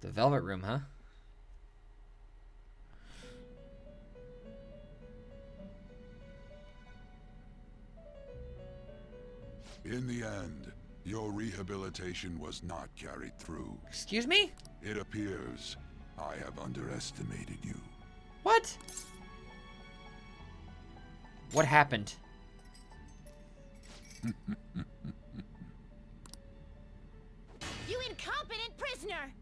The Velvet Room, huh? In the end, your rehabilitation was not carried through. Excuse me? It appears I have underestimated you. What? What happened? You incompetent prisoner!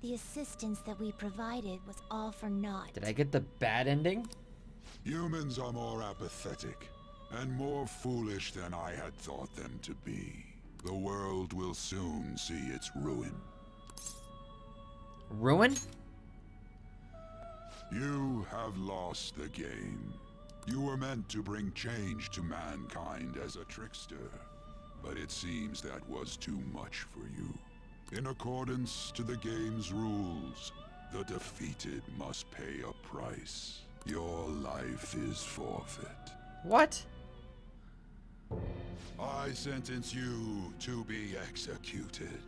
The assistance that we provided was all for naught. Did I get the bad ending? Humans are more apathetic and more foolish than I had thought them to be. The world will soon see its ruin. Ruin? You have lost the game. You were meant to bring change to mankind as a trickster, but it seems that was too much for you. In accordance to the game's rules, the defeated must pay a price. Your life is forfeit. What? I sentence you to be executed.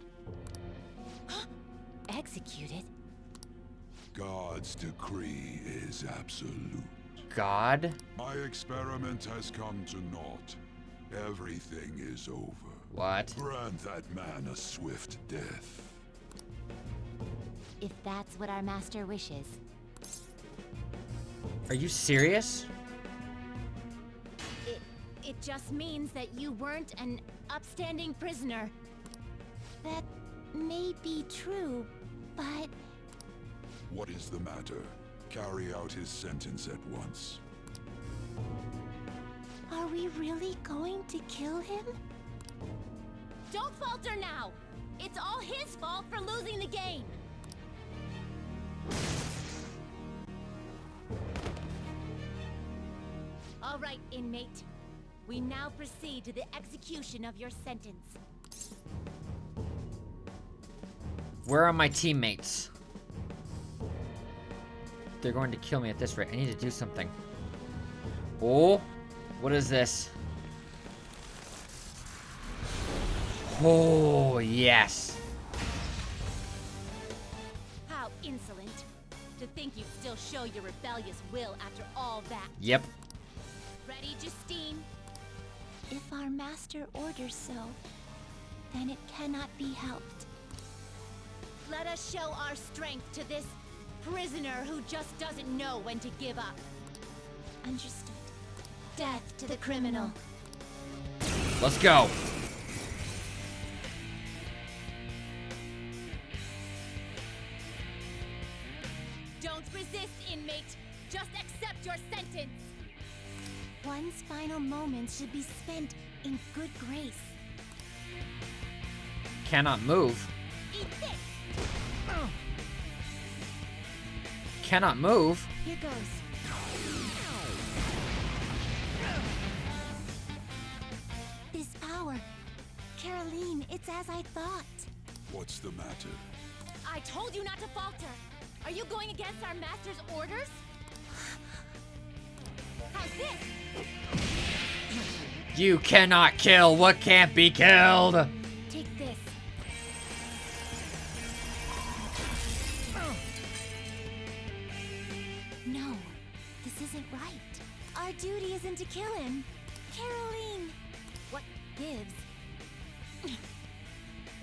Executed? God's decree is absolute. God? My experiment has come to naught. Everything is over. What? Grant that man a swift death. If that's what our master wishes. Are you serious? It just means that you weren't an upstanding prisoner. That may be true, but... What is the matter? Carry out his sentence at once. Are we really going to kill him? Don't falter now! It's all his fault for losing the game! All right, inmate. We now proceed to the execution of your sentence. Where are my teammates? They're going to kill me at this rate. I need to do something. Oh, what is this? Oh, yes. How insolent. To think you'd still show your rebellious will after all that. Yep. Ready, Justine? If our master orders so, then it cannot be helped. Let us show our strength to this prisoner who just doesn't know when to give up. Understood. Death to the criminal. Let's go. Don't resist, inmate. Just accept your sentence. One's final moments should be spent in good grace. Cannot move. Eat this. Cannot move. Here goes. This power. Caroline, it's as I thought. What's the matter? I told you not to falter. Are you going against our master's orders? How's this? You cannot kill what can't be killed. Take this. No, this isn't right. Our duty isn't to kill him. Caroline! What Gives.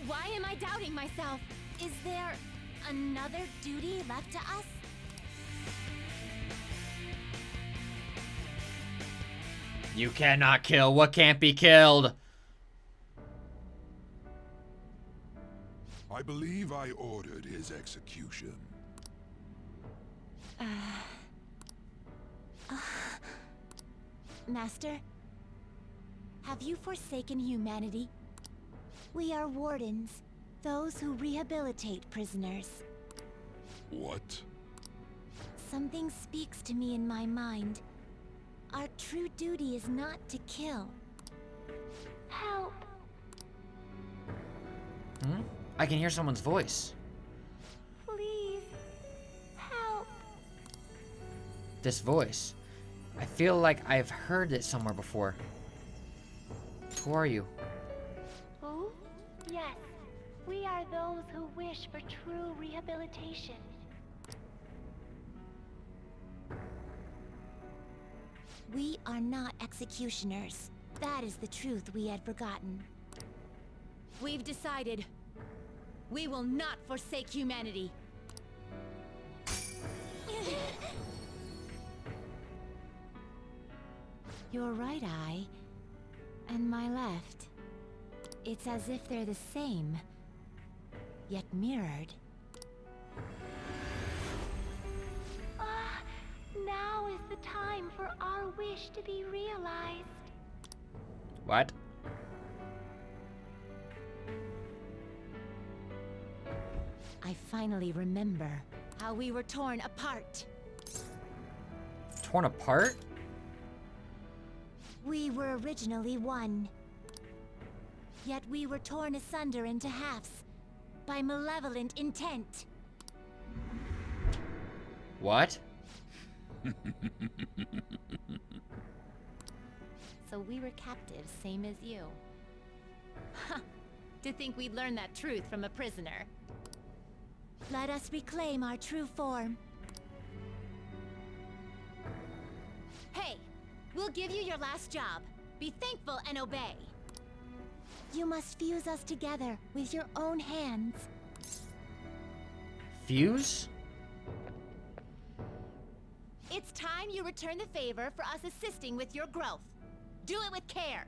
Why am I doubting myself? Is there another duty left to us? You cannot kill what can't be killed. I believe I ordered his execution. Master, have you forsaken humanity? We are wardens, those who rehabilitate prisoners. What? Something speaks to me in my mind. Our true duty is not to kill. Help! Hmm? I can hear someone's voice. Please, help! This voice. I feel like I've heard it somewhere before. Who are you? Oh? Yes. We are those who wish for true rehabilitation. We are not executioners. That is the truth we had forgotten. We've decided. We will not forsake humanity. Your right eye and my left. It's as if they're the same, yet mirrored. Now is the time for our wish to be realized. What? I finally remember how we were torn apart. Torn apart? We were originally one. Yet we were torn asunder into halves by malevolent intent. What? So we were captives, same as you. Ha! To think we'd learn that truth from a prisoner. Let us reclaim our true form. Hey! We'll give you your last job. Be thankful and obey. You must fuse us together with your own hands. Fuse? It's time you return the favor for us assisting with your growth. Do it with care.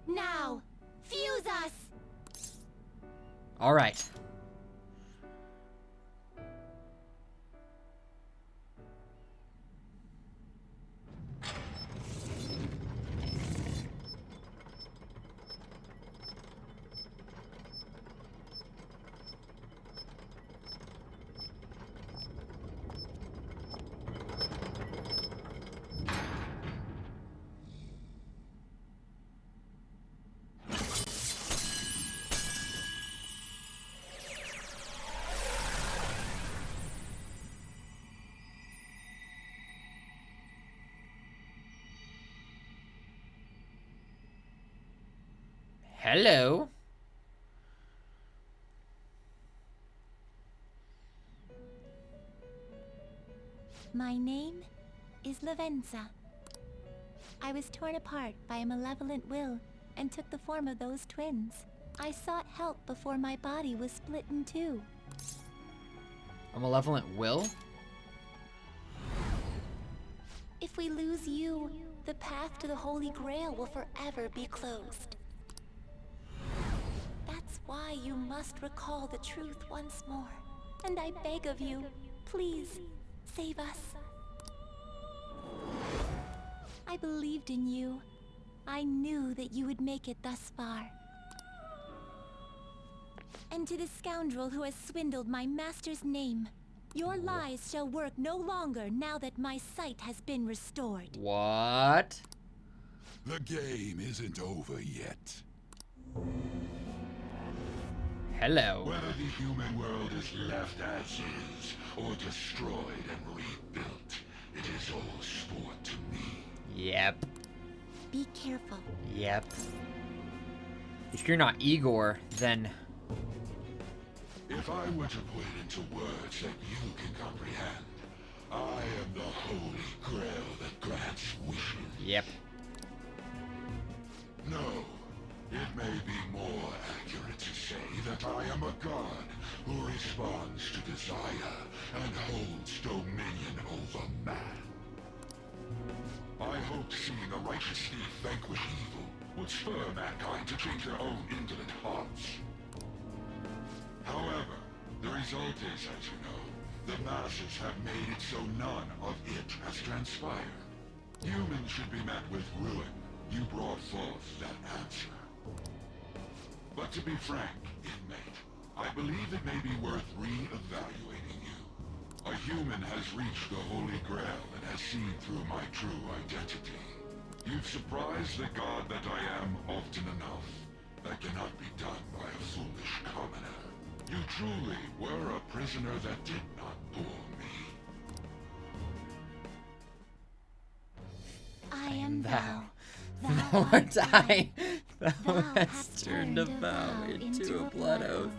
Now, fuse us! Alright. Hello. My name is Lavenza. I was torn apart by a malevolent will and took the form of those twins. I sought help before my body was split in two. A malevolent will? If we lose you, the path to the Holy Grail will forever be closed. That's why you must recall the truth once more. And I beg of you, please, save us. I believed in you. I knew that you would make it thus far. And to the scoundrel who has swindled my master's name, your lies shall work no longer now that my sight has been restored. What? The game isn't over yet. Hello. Whether the human world is left as is, or destroyed and rebuilt, it is all sport to me. Yep. Be careful. Yep. If you're not Igor, then... If I were to put it into words that you can comprehend, I am the Holy Grail that grants wishes. Yep. No, it may be more accurate to say that I am a god who responds to desire and holds dominion over man. I hoped seeing a righteous thief vanquish evil would spur mankind to change their own indolent hearts. However, the result is, as you know, the masses have made it so none of it has transpired. Humans should be met with ruin. You brought forth that answer. But to be frank, inmate, I believe it may be worth re-evaluating you. A human has reached the Holy Grail and has seen through my true identity. You've surprised the god that I am often enough. That cannot be done by a foolish commoner. You truly were a prisoner that did not bore me. I am Thou. thou. Thou art I. Thou hast turned a vow into a blood oath.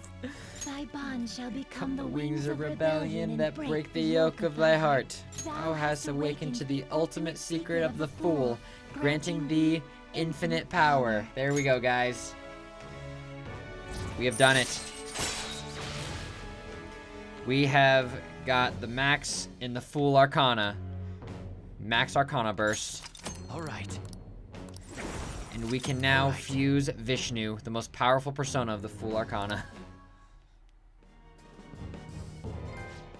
Thy bond shall become Come the wings of rebellion that break the yoke of thy heart. Thou hast awakened to the ultimate secret of the fool, granting thee infinite power. There we go, guys. We have done it. We have got the max in the Fool Arcana. Max Arcana burst. All right. And we can now fuse Vishnu, the most powerful persona of the Fool Arcana.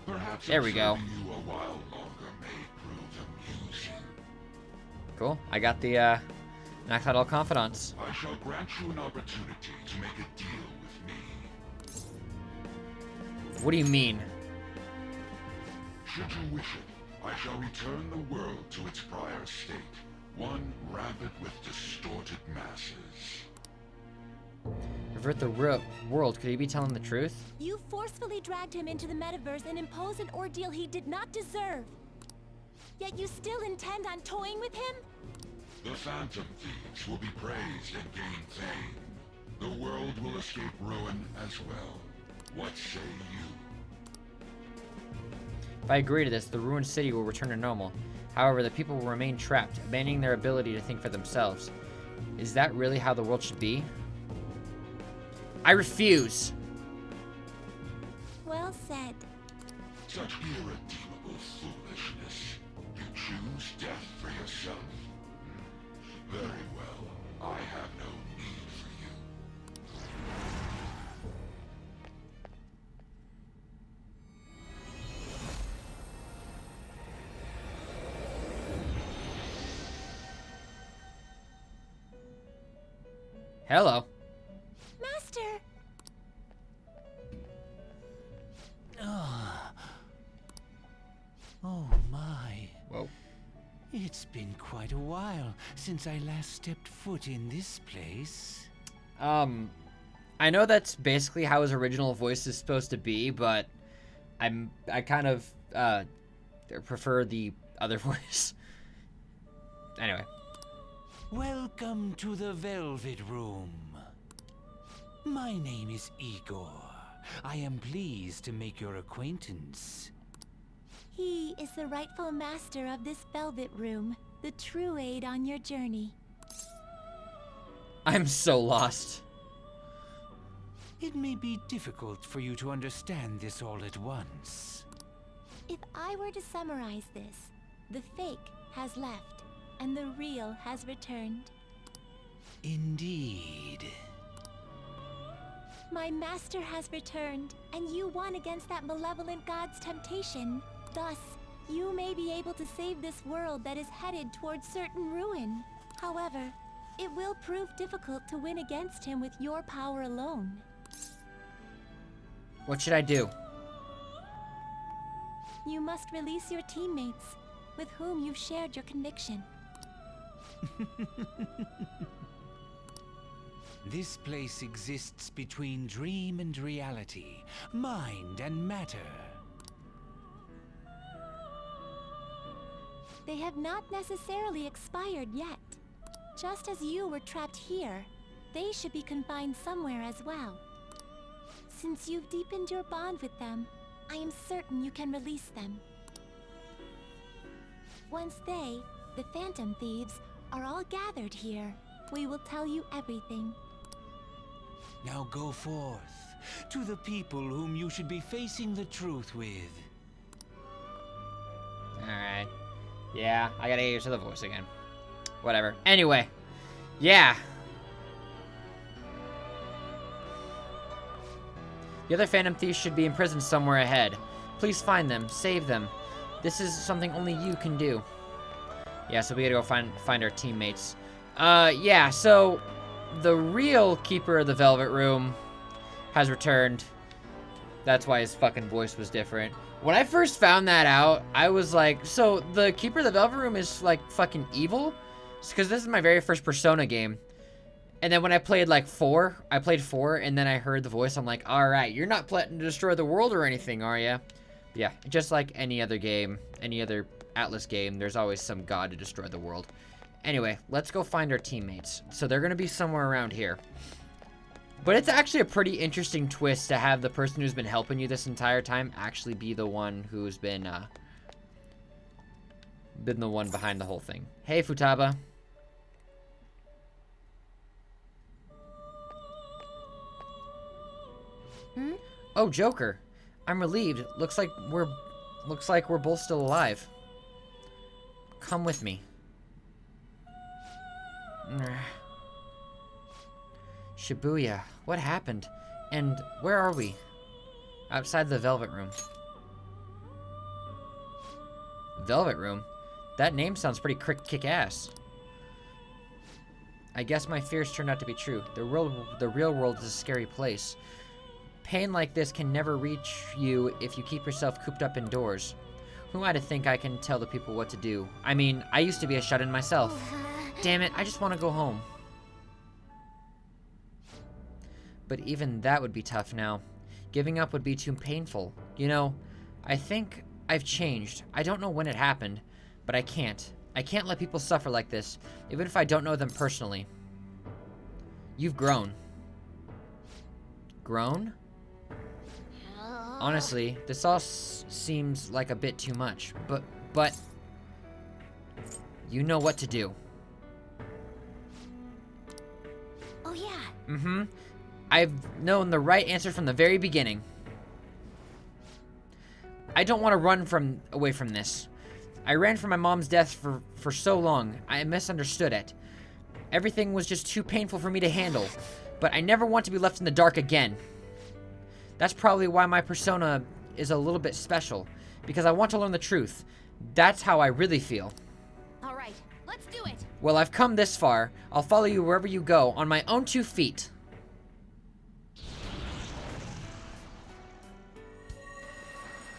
Perhaps There we go. observing you a while longer may prove amusing. Cool. I got the Max Idol Confidants. I shall grant you an opportunity to make a deal with me. What do you mean? Should you wish it, I shall return the world to its prior state, one rampant with distorted masses. Revert the world. Could he be telling the truth? You forcefully dragged him into the metaverse and imposed an ordeal he did not deserve. Yet you still intend on toying with him? The Phantom Thieves will be praised and gain fame. The world will escape ruin as well. What say you? If I agree to this, the ruined city will return to normal. However, the people will remain trapped, abandoning their ability to think for themselves. Is that really how the world should be? I refuse. Well said. Such irredeemable foolishness. You choose death for yourself. Very well. I have no need for you. Hello. Master! Oh my. Whoa. It's been quite a while since I last stepped foot in this place. I know that's basically how his original voice is supposed to be, but I kind of prefer the other voice. Anyway. Welcome to the Velvet Room. My name is Igor. I am pleased to make your acquaintance. He is the rightful master of this Velvet Room, the true aid on your journey. I'm so lost. It may be difficult for you to understand this all at once. If I were to summarize this, the fake has left, and the real has returned. Indeed. My master has returned, and you won against that malevolent god's temptation. Thus, you may be able to save this world that is headed towards certain ruin. However, it will prove difficult to win against him with your power alone. What should I do? You must release your teammates, with whom you've shared your conviction. This place exists between dream and reality, mind and matter. They have not necessarily expired yet. Just as you were trapped here, they should be confined somewhere as well. Since you've deepened your bond with them, I am certain you can release them. Once they, the Phantom Thieves, are all gathered here, we will tell you everything. Now go forth, to the people whom you should be facing the truth with. Alright. Yeah, I gotta get used to the voice again. Whatever. Anyway. Yeah. The other Phantom Thieves should be in prison somewhere ahead. Please find them. Save them. This is something only you can do. Yeah, so we gotta go find our teammates. Yeah, so the real Keeper of the Velvet Room has returned. That's why his fucking voice was different. When I first found that out, I was like, so the Keeper of the Velvet Room is like fucking evil? Because this is my very first Persona game. And then when I played like 4, I played 4, and then I heard the voice, I'm like, alright, you're not planning to destroy the world or anything, are ya? Yeah, just like any other game, any other Atlas game, there's always some god to destroy the world. Anyway, let's go find our teammates. So they're gonna be somewhere around here. But it's actually a pretty interesting twist to have the person who's been helping you this entire time actually be the one who's been the one behind the whole thing. Hey, Futaba. Hmm? Oh, Joker. I'm relieved. Looks like we're both still alive. Come with me. Shibuya, what happened? And where are we? Outside the Velvet Room. Velvet Room? That name sounds pretty kick-ass. I guess my fears turned out to be true. The real world is a scary place. Pain like this can never reach you if you keep yourself cooped up indoors. Who am I to think I can tell the people what to do? I mean, I used to be a shut-in myself. Damn it, I just want to go home. But even that would be tough now. Giving up would be too painful. You know, I think I've changed. I don't know when it happened, but I can't. I can't let people suffer like this, even if I don't know them personally. You've grown. Grown? Honestly, this all seems like a bit too much, but you know what to do. Oh yeah. Mm-hmm. I've known the right answer from the very beginning. I don't want to run away from this. I ran from my mom's death for so long. I misunderstood it. Everything was just too painful for me to handle. But I never want to be left in the dark again. That's probably why my persona is a little bit special. Because I want to learn the truth. That's how I really feel. Alright, let's do it! Well, I've come this far. I'll follow you wherever you go, on my own 2 feet.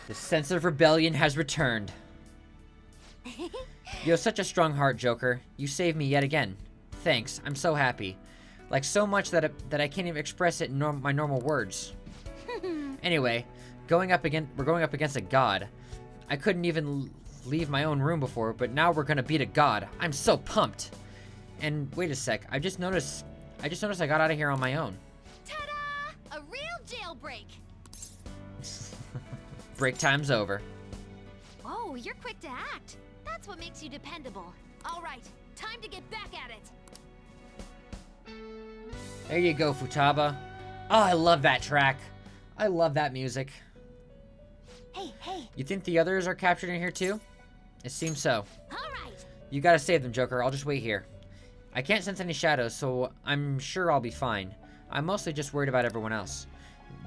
The sense of rebellion has returned. You have such a strong heart, Joker. You saved me yet again. Thanks, I'm so happy. Like so much that I can't even express it in my normal words. Anyway, we're going up against a god. I couldn't even leave my own room before, but now we're gonna beat a god. I'm so pumped. And wait a sec, I just noticed I got out of here on my own. Ta-da! A real jailbreak! Break time's over. Oh, you're quick to act. That's what makes you dependable. Alright, time to get back at it. There you go, Futaba. Oh, I love that track. I love that music. Hey. You think the others are captured in here too? It seems so. Alright! You gotta save them, Joker. I'll just wait here. I can't sense any shadows, so I'm sure I'll be fine. I'm mostly just worried about everyone else.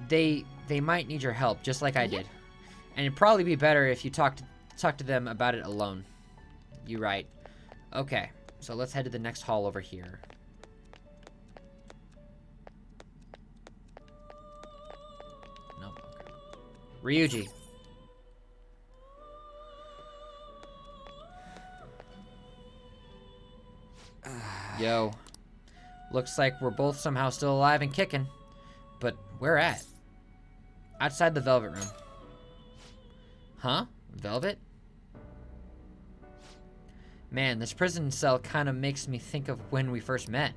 They might need your help, just like I did. And it'd probably be better if you talk to them about it alone. You're right. Okay, so let's head to the next hall over here. Nope. Okay. Ryuji. Yo. Looks like we're both somehow still alive and kicking. But where at? Outside the Velvet Room. Huh? Velvet? Man, this prison cell kind of makes me think of when we first met.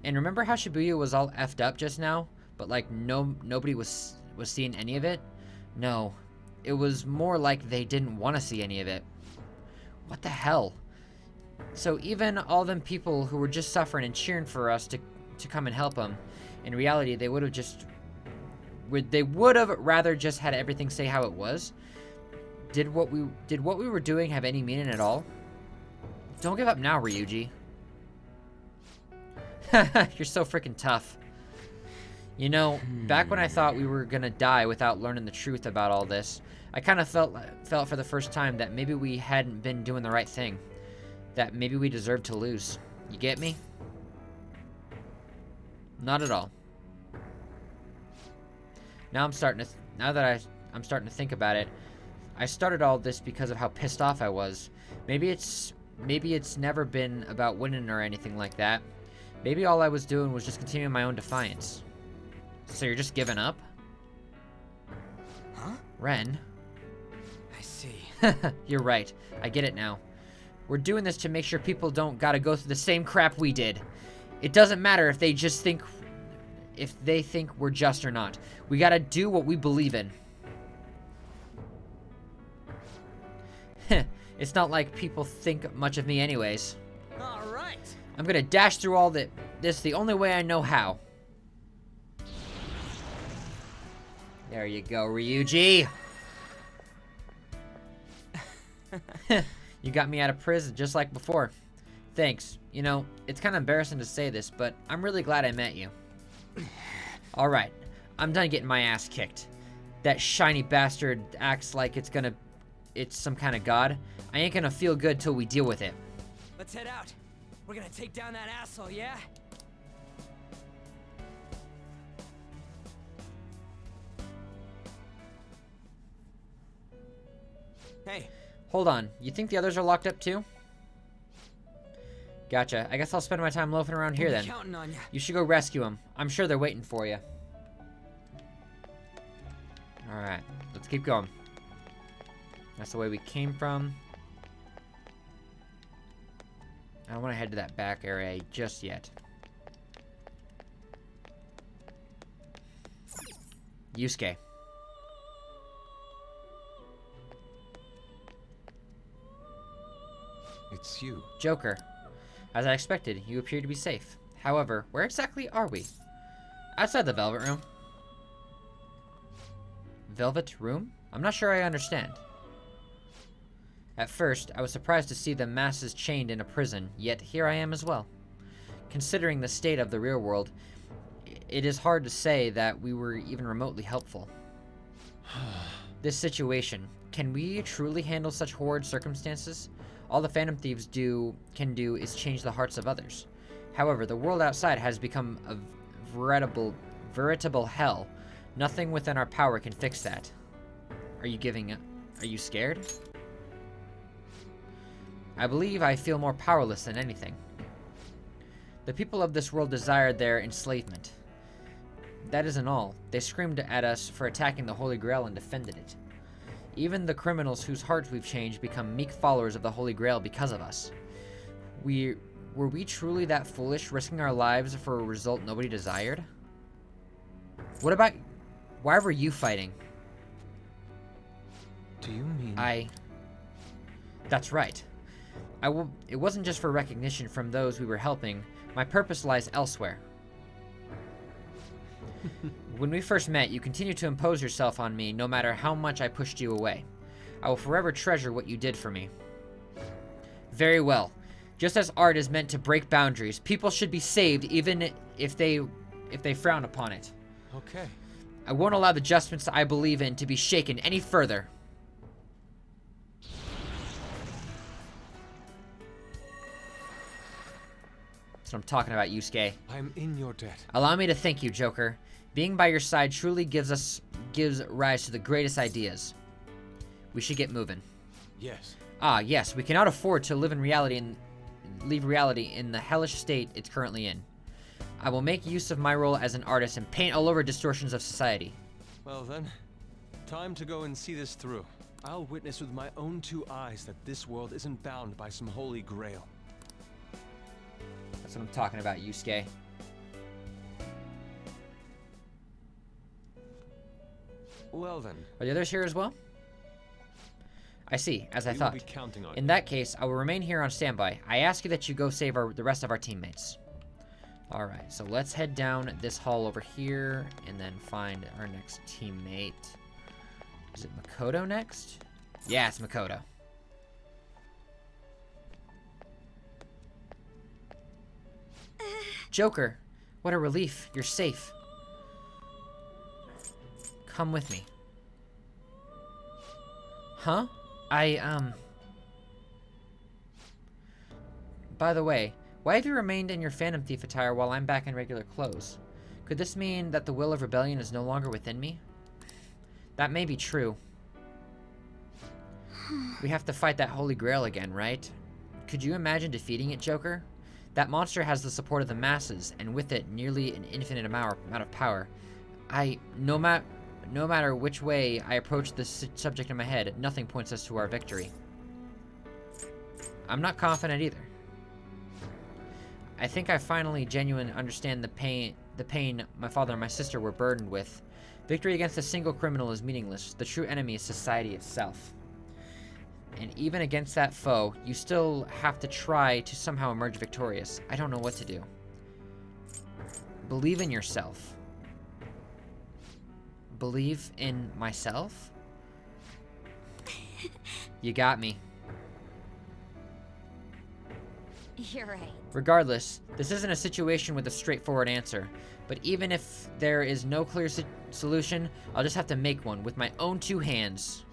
And remember how Shibuya was all effed up just now? But like nobody was seeing any of it? No. It was more like they didn't want to see any of it. What the hell? So even all them people who were just suffering and cheering for us to come and help them, in reality they would have rather just had everything stay how it was. Did what we were doing have any meaning at all? Don't give up now, Ryuji. You're so freaking tough. You know, back when I thought we were gonna die without learning the truth about all this, I kind of felt for the first time that maybe we hadn't been doing the right thing. That maybe we deserved to lose. You get me? Not at all. Now I'm starting to think about it. I started all this because of how pissed off I was. Maybe it's never been about winning or anything like that. Maybe all I was doing was just continuing my own defiance. So you're just giving up? Huh? Ren. I see. You're right. I get it now. We're doing this to make sure people don't gotta go through the same crap we did. It doesn't matter if they think we're just or not. We gotta do what we believe in. It's not like people think much of me anyways. All right. I'm gonna dash through all this the only way I know how. There you go, Ryuji. You got me out of prison just like before. Thanks. You know, it's kind of embarrassing to say this, but I'm really glad I met you. Alright, I'm done getting my ass kicked. That shiny bastard acts like it's some kind of god. I ain't gonna feel good till we deal with it. Let's head out. We're gonna take down that asshole, yeah? Hey. Hold on, you think the others are locked up too? Gotcha. I guess I'll spend my time loafing around here then. Counting on you. You should go rescue them. I'm sure they're waiting for you. Alright, let's keep going. That's the way we came from. I don't want to head to that back area just yet. Yusuke. It's you. Joker. As I expected, you appear to be safe. However, where exactly are we? Outside the Velvet Room. Velvet Room? I'm not sure I understand. At first, I was surprised to see the masses chained in a prison, yet here I am as well. Considering the state of the real world, it is hard to say that we were even remotely helpful. This situation, can we truly handle such horrid circumstances? All the Phantom Thieves can do is change the hearts of others. However, the world outside has become a veritable hell. Nothing within our power can fix that. Are you scared? I believe I feel more powerless than anything. The people of this world desired their enslavement. That isn't all. They screamed at us for attacking the Holy Grail and defended it. Even the criminals whose hearts we've changed become meek followers of the Holy Grail because of us. Were we truly that foolish, risking our lives for a result nobody desired? Why were you fighting? Do you mean... That's right. It wasn't just for recognition from those we were helping. My purpose lies elsewhere. When we first met, you continued to impose yourself on me no matter how much I pushed you away. I will forever treasure what you did for me. Very well. Just as art is meant to break boundaries, people should be saved even if they frown upon it. Okay. I won't allow the justice I believe in to be shaken any further. That's what I'm talking about, Yusuke. I'm in your debt. Allow me to thank you, Joker. Being by your side truly gives rise to the greatest ideas. We should get moving. Yes. Ah, yes, we cannot afford to leave reality in the hellish state it's currently in. I will make use of my role as an artist and paint all over distortions of society. Well then, time to go and see this through. I'll witness with my own two eyes that this world isn't bound by some holy grail. That's what I'm talking about, Yusuke. Well then. Are the others here as well? I see, as I thought. We will be counting on In you. that case, I will remain here on standby. I ask you that you go save the rest of our teammates. Alright, so let's head down this hall over here and then find our next teammate. Is it Makoto next? Yeah, it's Makoto. Joker, what a relief. You're safe. Come with me. Huh? By the way, why have you remained in your Phantom Thief attire while I'm back in regular clothes? Could this mean that the will of rebellion is no longer within me? That may be true. We have to fight that Holy Grail again, right? Could you imagine defeating it, Joker? That monster has the support of the masses, and with it, nearly an infinite amount of power. No matter which way I approach this subject in my head, nothing points us to our victory. I'm not confident either. I think I finally genuinely understand the pain my father and my sister were burdened with. Victory against a single criminal is meaningless. The true enemy is society itself. And even against that foe, you still have to try to somehow emerge victorious. I don't know what to do. Believe in yourself. Believe in myself? You got me. You're right. Regardless, this isn't a situation with a straightforward answer. But even if there is no clear solution, I'll just have to make one with my own two hands.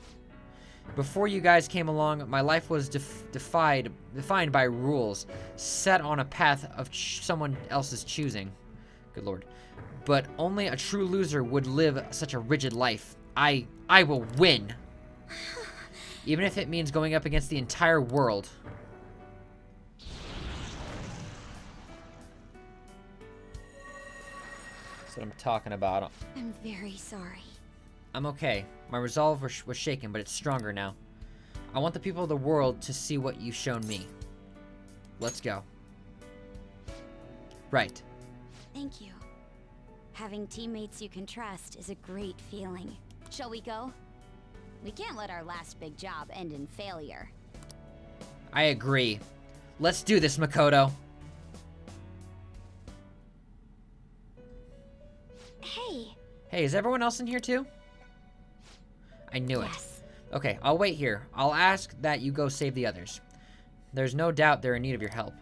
Before you guys came along, my life was defined by rules, set on a path of someone else's choosing. Good lord. But only a true loser would live such a rigid life. I will win. Even if it means going up against the entire world. That's what I'm talking about. I'm very sorry. I'm okay. My resolve was shaken, but it's stronger now. I want the people of the world to see what you've shown me. Let's go. Right. Thank you. Having teammates you can trust is a great feeling. Shall we go? We can't let our last big job end in failure. I agree. Let's do this, Makoto. Hey. Hey, is everyone else in here too? I knew it. Yes. Okay, I'll wait here. I'll ask that you go save the others. There's no doubt they're in need of your help.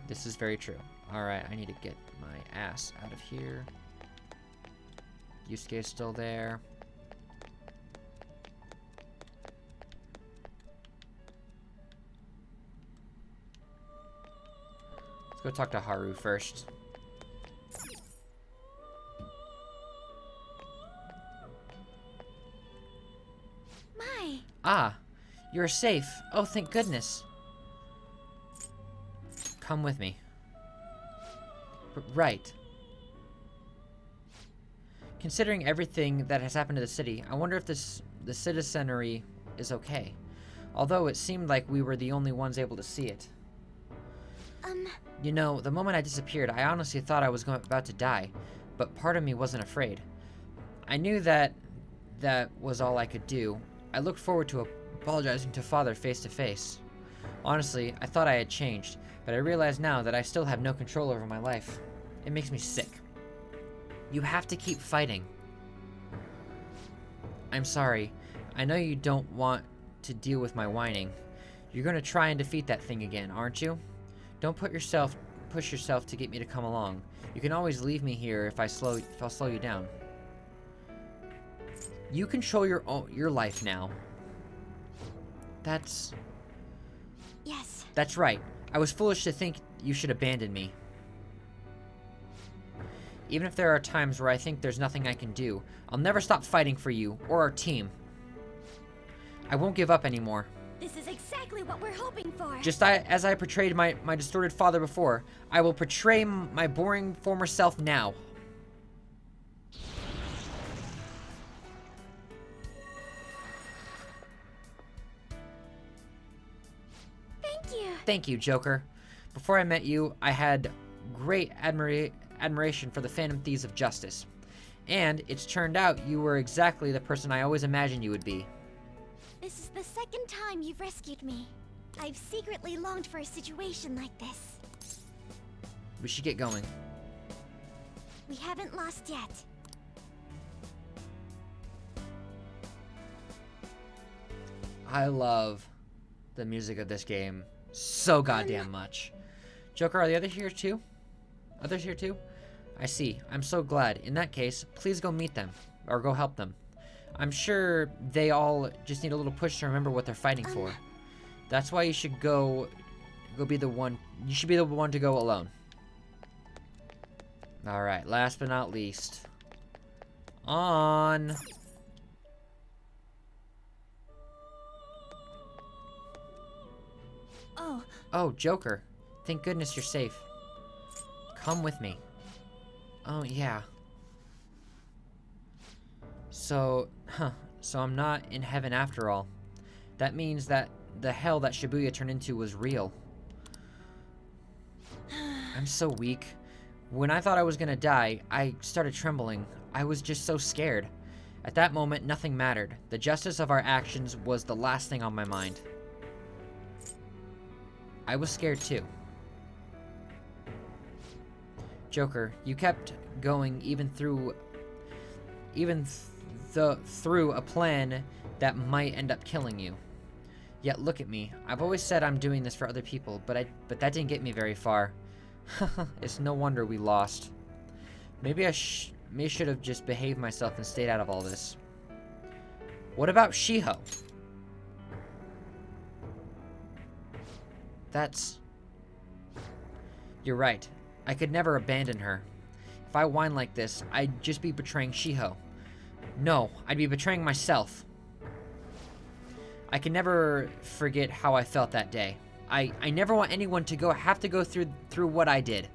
This is very true. Alright, I need to get my ass out of here. Yusuke's still there. Let's go talk to Haru first. My. Ah, you're safe. Oh, thank goodness. Come with me. Right. Considering everything that has happened to the city, I wonder if the citizenry is okay. Although it seemed like we were the only ones able to see it. You know, the moment I disappeared, I honestly thought I was about to die, but part of me wasn't afraid. I knew that was all I could do. I looked forward to apologizing to Father face to face. Honestly, I thought I had changed, but I realize now that I still have no control over my life. It makes me sick. You have to keep fighting. I'm sorry. I know you don't want to deal with my whining. You're gonna try and defeat that thing again, aren't you? Don't push yourself to get me to come along. You can always leave me here if I'll slow you down. You control your life now. Yes. That's right. I was foolish to think you should abandon me. Even if there are times where I think there's nothing I can do, I'll never stop fighting for you or our team. I won't give up anymore. This is exactly what we're hoping for. Just as I portrayed my distorted father before, I will portray my boring former self now. Thank you, Joker. Before I met you, I had great admiration for the Phantom Thieves of Justice. And it's turned out you were exactly the person I always imagined you would be. This is the second time you've rescued me. I've secretly longed for a situation like this. We should get going. We haven't lost yet. I love the music of this game so goddamn much. Joker, are the others here too? Others here too? I see. I'm so glad. In that case, please go meet them. Or go help them. I'm sure they all just need a little push to remember what they're fighting for. That's why you should go be the one. You should be the one to go alone. Alright, last but not least. On. Oh, Joker. Thank goodness you're safe. Come with me. Oh, yeah. So I'm not in heaven after all. That means that the hell that Shibuya turned into was real. I'm so weak. When I thought I was gonna die, I started trembling. I was just so scared. At that moment, nothing mattered. The justice of our actions was the last thing on my mind. I was scared too. Joker, you kept going even through a plan that might end up killing you. Yet look at me. I've always said I'm doing this for other people, but that didn't get me very far. It's no wonder we lost. Maybe I should have just behaved myself and stayed out of all this. What about Shiho? You're right. I could never abandon her. If I whine like this, I'd just be betraying Shiho. No, I'd be betraying myself. I can never forget how I felt that day. I never want anyone to have to go through what I did.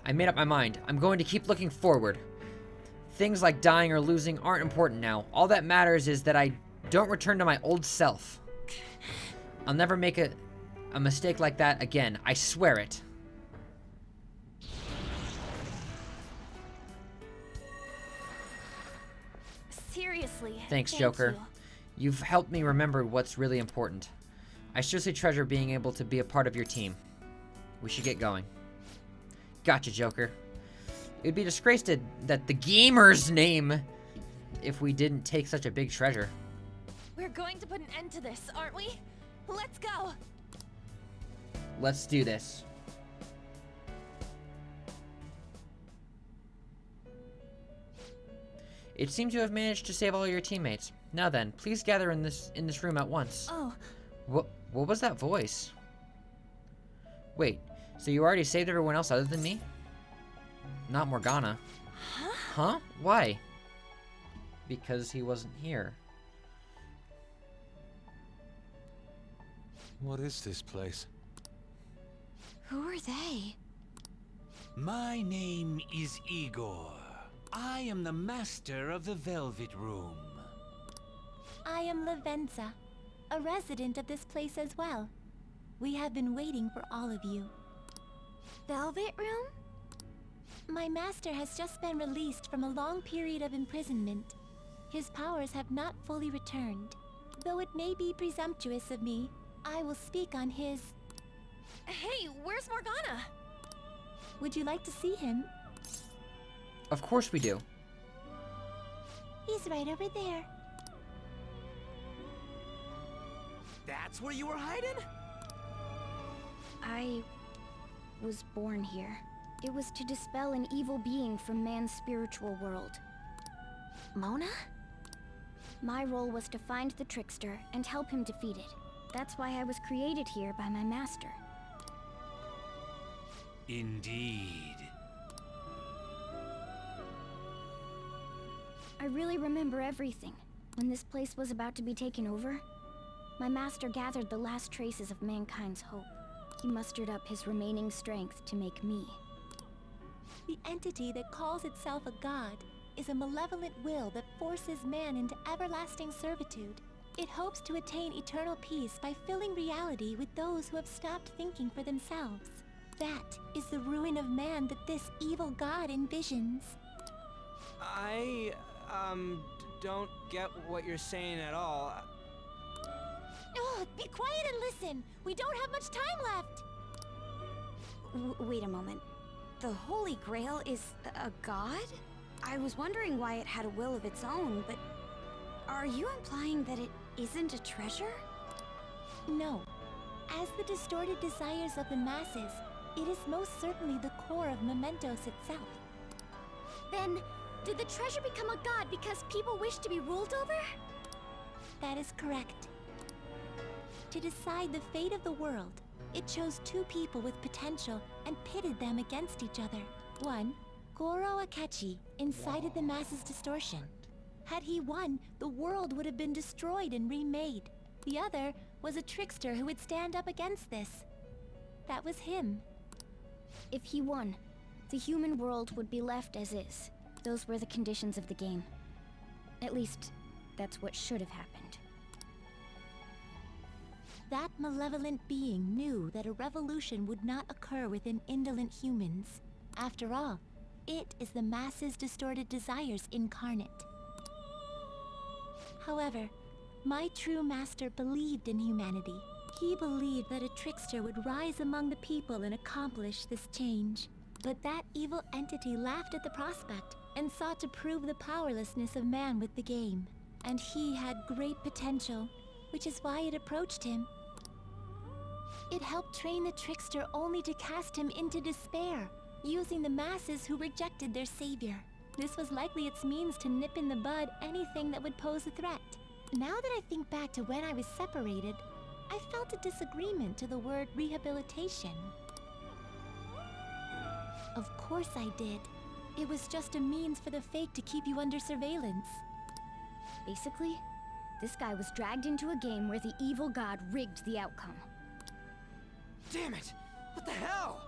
I made up my mind. I'm going to keep looking forward. Things like dying or losing aren't important now. All that matters is that I don't return to my old self. I'll never make a mistake like that again. I swear it. Seriously. Thanks, thank Joker. you. You've helped me remember what's really important. I seriously treasure being able to be a part of your team. We should get going. Gotcha, Joker. It would be disgrace that the gamer's name if we didn't take such a big treasure. We're going to put an end to this, aren't we? Let's go. Let's do this. It seems you have managed to save all your teammates. Now then, please gather in this room at once. Oh. What was that voice? Wait, so you already saved everyone else other than me? Not Morgana. Huh? Why? Because he wasn't here. What is this place? Who are they? My name is Igor. I am the master of the Velvet Room. I am Lavenza, a resident of this place as well. We have been waiting for all of you. Velvet Room? My master has just been released from a long period of imprisonment. His powers have not fully returned. Though it may be presumptuous of me, I will speak on his... Hey, where's Morgana? Would you like to see him? Of course we do. He's right over there. That's where you were hiding? I was born here. It was to dispel an evil being from man's spiritual world. Mona? My role was to find the trickster and help him defeat it. That's why I was created here by my master. Indeed. I really remember everything. When this place was about to be taken over, my master gathered the last traces of mankind's hope. He mustered up his remaining strength to make me. The entity that calls itself a god is a malevolent will that forces man into everlasting servitude. It hopes to attain eternal peace by filling reality with those who have stopped thinking for themselves. That is the ruin of man that this evil god envisions. I, don't get what you're saying at all. Oh, be quiet and listen! We don't have much time left! Wait a moment. The Holy Grail is a god? I was wondering why it had a will of its own, but are you implying that it isn't a treasure? No. As the distorted desires of the masses, it is most certainly the core of Mementos itself. Then, did the treasure become a god because people wish to be ruled over? That is correct. To decide the fate of the world, it chose two people with potential and pitted them against each other. One, Goro Akechi, incited the masses' distortion. Had he won, the world would have been destroyed and remade. The other was a trickster who would stand up against this. That was him. If he won, the human world would be left as is. Those were the conditions of the game. At least, that's what should have happened. That malevolent being knew that a revolution would not occur within indolent humans. After all, it is the masses' distorted desires incarnate. However, my true master believed in humanity. He believed that a trickster would rise among the people and accomplish this change. But that evil entity laughed at the prospect and sought to prove the powerlessness of man with the game. And he had great potential, which is why it approached him. It helped train the trickster only to cast him into despair, using the masses who rejected their savior. This was likely its means to nip in the bud anything that would pose a threat. Now that I think back to when I was separated, I felt a disagreement to the word rehabilitation. Of course I did. It was just a means for the fake to keep you under surveillance. Basically, this guy was dragged into a game where the evil god rigged the outcome. Damn it! What the hell?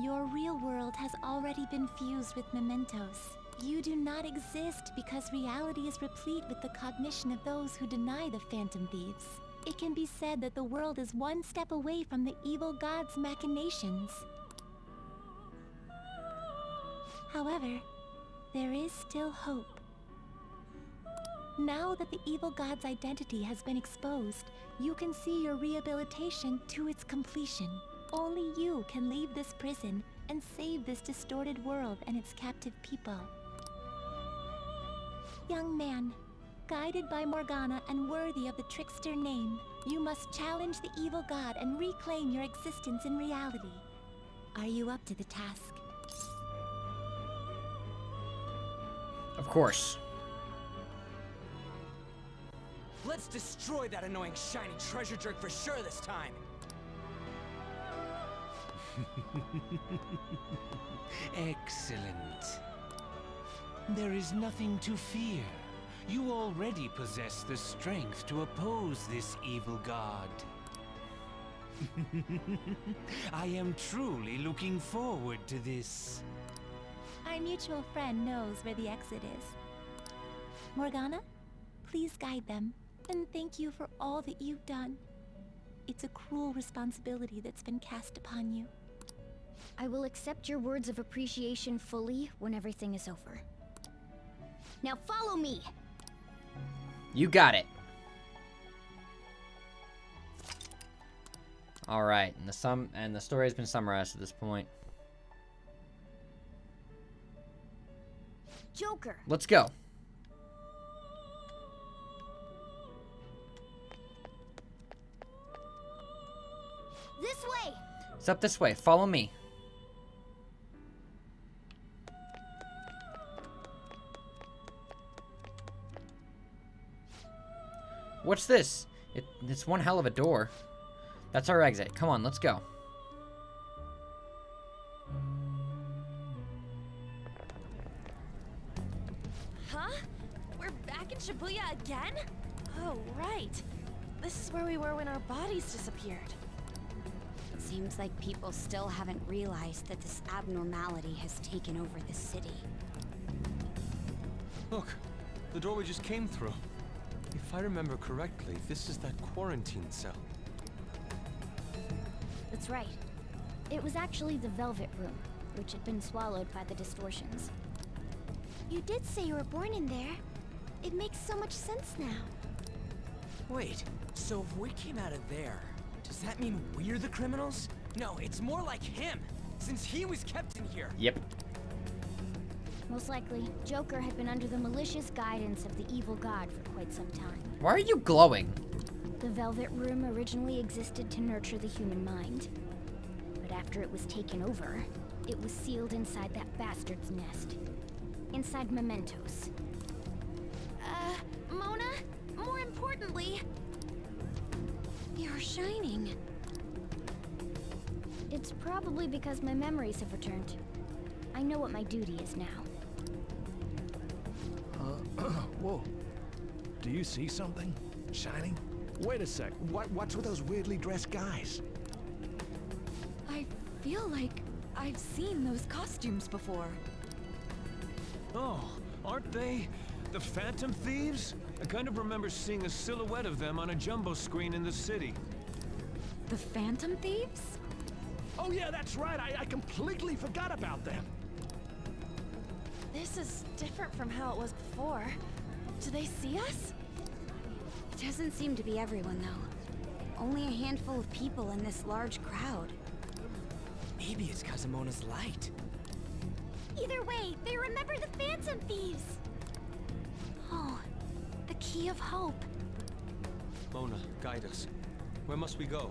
Your real world has already been fused with mementos. You do not exist because reality is replete with the cognition of those who deny the phantom thieves. It can be said that the world is one step away from the evil god's machinations. However, there is still hope. Now that the evil god's identity has been exposed, you can see your rehabilitation to its completion. Only you can leave this prison and save this distorted world and its captive people. Young man, guided by Morgana and worthy of the trickster name, you must challenge the evil god and reclaim your existence in reality. Are you up to the task? Of course. Let's destroy that annoying shiny treasure jerk for sure this time. Excellent. There is nothing to fear. You already possess the strength to oppose this evil god. I am truly looking forward to this. Our mutual friend knows where the exit is. Morgana, please guide them. And thank you for all that you've done. It's a cruel responsibility that's been cast upon you. I will accept your words of appreciation fully when everything is over. Now follow me! You got it. All right, and the story has been summarized at this point. Joker! Let's go. This way! It's up this way. Follow me. What's this? It's one hell of a door. That's our exit. Come on, let's go. Huh? We're back in Shibuya again? Oh, right. This is where we were when our bodies disappeared. It seems like people still haven't realized that this abnormality has taken over the city. Look, the door we just came through. If I remember correctly, this is that quarantine cell. That's right. It was actually the Velvet Room, which had been swallowed by the distortions. You did say you were born in there. It makes so much sense now. Wait, so if we came out of there, does that mean we're the criminals? No, it's more like him, since he was kept in here. Yep. Most likely, Joker had been under the malicious guidance of the evil god for quite some time. Why are you glowing? The Velvet Room originally existed to nurture the human mind. But after it was taken over, it was sealed inside that bastard's nest. Inside mementos. Mona? More importantly... You're shining. It's probably because my memories have returned. I know what my duty is now. Whoa. Do you see something? Shining? Wait a sec. What's with those weirdly dressed guys? I feel like I've seen those costumes before. Oh, aren't they The Phantom Thieves? I kind of remember seeing a silhouette of them on a jumbo screen in the city. The Phantom Thieves? Oh yeah, that's right. I completely forgot about them. This is different from how it was before. Do they see us? It doesn't seem to be everyone, though. Only a handful of people in this large crowd. Maybe it's Kazumona's light. Either way, they remember the Phantom Thieves. Oh, the Key of Hope. Mona, guide us. Where must we go?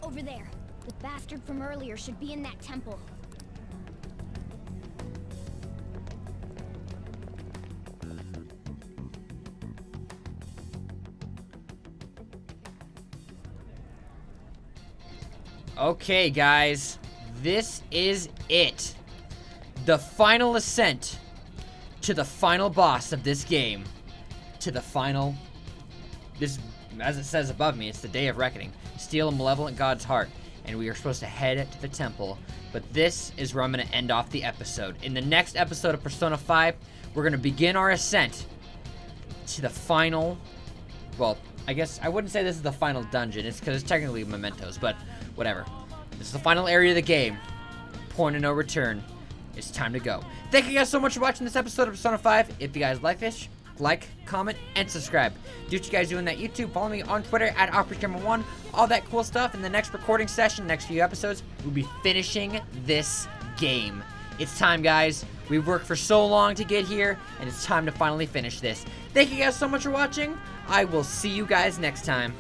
Over there. The bastard from earlier should be in that temple. Okay, guys. This is it. The final ascent to the final boss of this game. To the final... This, as it says above me, it's the Day of Reckoning. Steal a malevolent god's heart. And we are supposed to head to the temple. But this is where I'm going to end off the episode. In the next episode of Persona 5, we're going to begin our ascent to the final... Well, I guess I wouldn't say this is the final dungeon. It's because it's technically mementos, but whatever. This is the final area of the game. Point of no return. It's time to go. Thank you guys so much for watching this episode of Persona 5. If you guys like this, like, comment, and subscribe. Do what you guys do in that YouTube. Follow me on Twitter at OperationGamer1. All that cool stuff. In the next recording session, next few episodes, we'll be finishing this game. It's time, guys. We've worked for so long to get here, and it's time to finally finish this. Thank you guys so much for watching. I will see you guys next time.